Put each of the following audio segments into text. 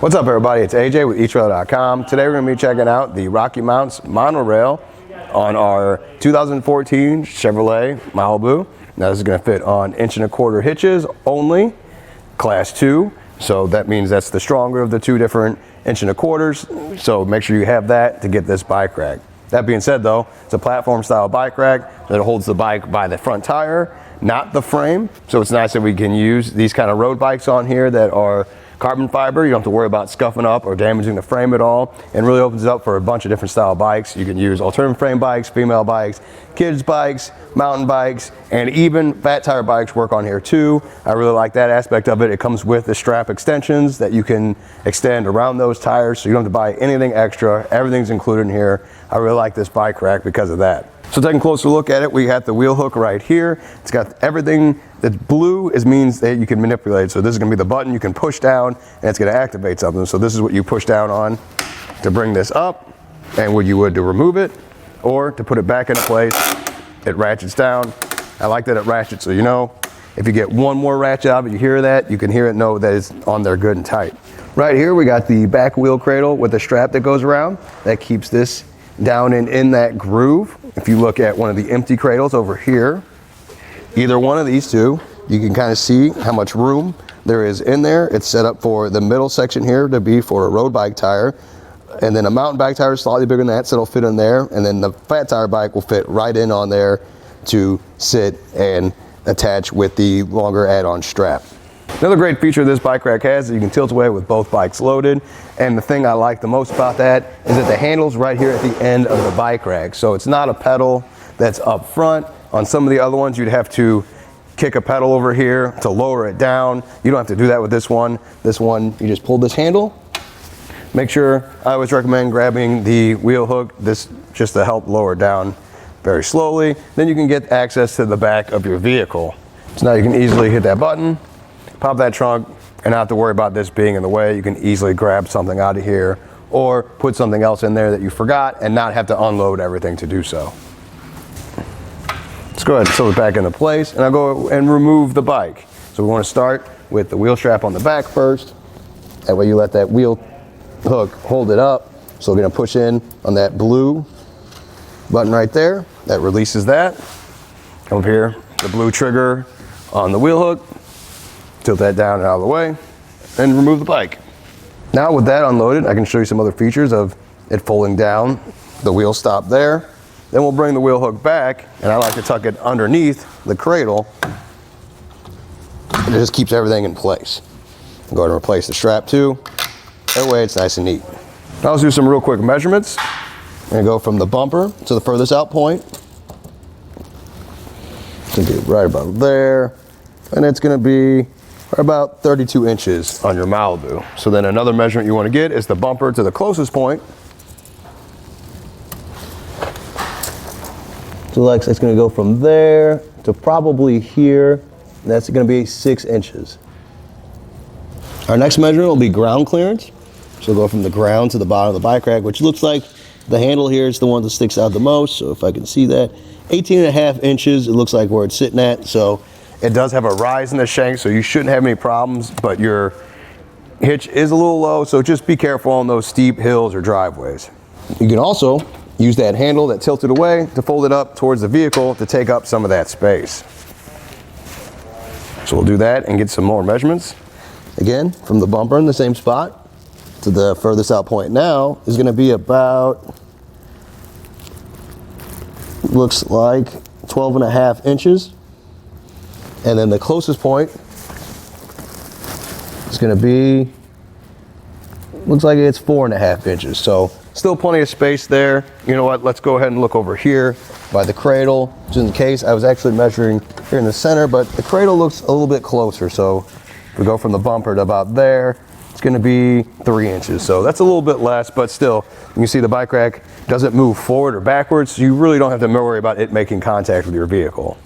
What's up, everybody? It's AJ with etrailer.com. Today we're going to be checking out the RockyMounts MonoRail on our 2014 Chevrolet Malibu. Now this is going to fit on 1.25" hitches only, class 2. So that means that's the stronger of the two different 1.25". So make sure you have that to get this bike rack. That being said though, it's a platform style bike rack that holds the bike by the front tire, not the frame. So it's nice that we can use these kind of road bikes on here that are carbon fiber. You don't have to worry about scuffing up or damaging the frame at all, and really opens it up for a bunch of different style bikes. You can use alternative frame bikes, female bikes, kids bikes, mountain bikes, and even fat tire bikes work on here too. I really like that aspect of it. It comes with the strap extensions that you can extend around those tires, so you don't have to buy anything extra. Everything's included in here. I really like this bike rack because of that. So taking a closer look at it, we got the wheel hook right here. It's got everything that's blue. It means that you can manipulate. So this is gonna be the button you can push down and it's gonna activate something. So this is what you push down on to bring this up, and what you would to remove it, or to put it back into place. It ratchets down. I like that it ratchets, so you know, if you get one more ratchet out of it, you hear that, you can hear it, know that it's on there good and tight. Right here, we got the back wheel cradle with the strap that goes around. That keeps this down and in that groove. If you look at one of the empty cradles over here, either one of these two, you can kind of see how much room there is in there. It's set up for the middle section here to be for a road bike tire, and then a mountain bike tire is slightly bigger than that, so it'll fit in there, and then the fat tire bike will fit right in on there to sit and attach with the longer add-on strap. Another great feature this bike rack has is you can tilt away with both bikes loaded, and the thing I like the most about that is that the handle's right here at the end of the bike rack, so it's not a pedal that's up front. On some of the other ones, you'd have to kick a pedal over here to lower it down. You don't have to do that with this one. This one, you just pull this handle. Make sure, I always recommend grabbing the wheel hook, this just to help lower it down very slowly. Then you can get access to the back of your vehicle. So now you can easily hit that button, pop that trunk, and not have to worry about this being in the way. You can easily grab something out of here or put something else in there that you forgot and not have to unload everything to do so. Let's go ahead and tilt it back into place, and I'll go and remove the bike. So we want to start with the wheel strap on the back first. That way you let that wheel hook hold it up. So we're going to push in on that blue button right there. That releases that. Come up here, the blue trigger on the wheel hook. Tilt that down and out of the way, and remove the bike. Now with that unloaded, I can show you some other features of it folding down. The wheel stop there. Then we'll bring the wheel hook back, and I like to tuck it underneath the cradle. It just keeps everything in place. I'll go ahead and replace the strap too. That way it's nice and neat. Now let's do some real quick measurements. I'm gonna go from the bumper to the furthest out point. It's gonna be right about there. And it's gonna be about 32 inches on your Malibu. So then another measurement you wanna get is the bumper to the closest point. So it's gonna go from there to probably here. And that's gonna be 6 inches. Our next measurement will be ground clearance. So we'll go from the ground to the bottom of the bike rack, which looks like the handle here is the one that sticks out the most. So if I can see that, 18.5 inches, it looks like where it's sitting at. So it does have a rise in the shank, so you shouldn't have any problems, but your hitch is a little low, so just be careful on those steep hills or driveways. You can also use that handle that tilted away to fold it up towards the vehicle to take up some of that space. So we'll do that and get some more measurements. Again, from the bumper in the same spot to the furthest out point now is going to be about, looks like 12.5 inches. And then the closest point is going to be, looks like it's 4.5 inches. So still plenty of space there. You know what, let's go ahead and look over here by the cradle. Just in case, I was actually measuring here in the center, but the cradle looks a little bit closer. So if we go from the bumper to about there, it's going to be 3 inches. So that's a little bit less, but still, you can see the bike rack doesn't move forward or backwards, so you really don't have to worry about it making contact with your vehicle.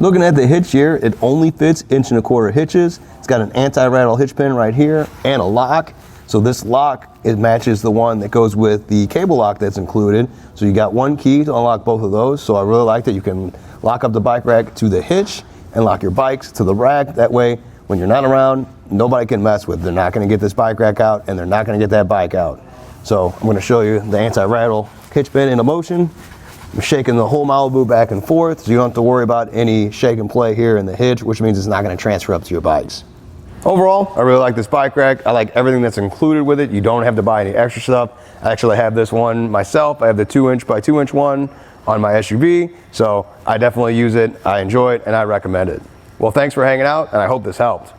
Looking at the hitch here, it only fits 1.25" hitches. It's got an anti-rattle hitch pin right here and a lock. So this lock, it matches the one that goes with the cable lock that's included. So you got one key to unlock both of those. So I really like that you can lock up the bike rack to the hitch and lock your bikes to the rack. That way, when you're not around, nobody can mess with. They're not going to get this bike rack out, and they're not going to get that bike out. So I'm going to show you the anti-rattle hitch pin in motion. I'm shaking the whole Malibu back and forth, so you don't have to worry about any shake and play here in the hitch, which means it's not going to transfer up to your bikes. Overall, I really like this bike rack. I like everything that's included with it. You don't have to buy any extra stuff. I actually have this one myself. I have the 2" by 2" one on my SUV, so I definitely use it. I enjoy it, and I recommend it. Well, thanks for hanging out, and I hope this helped.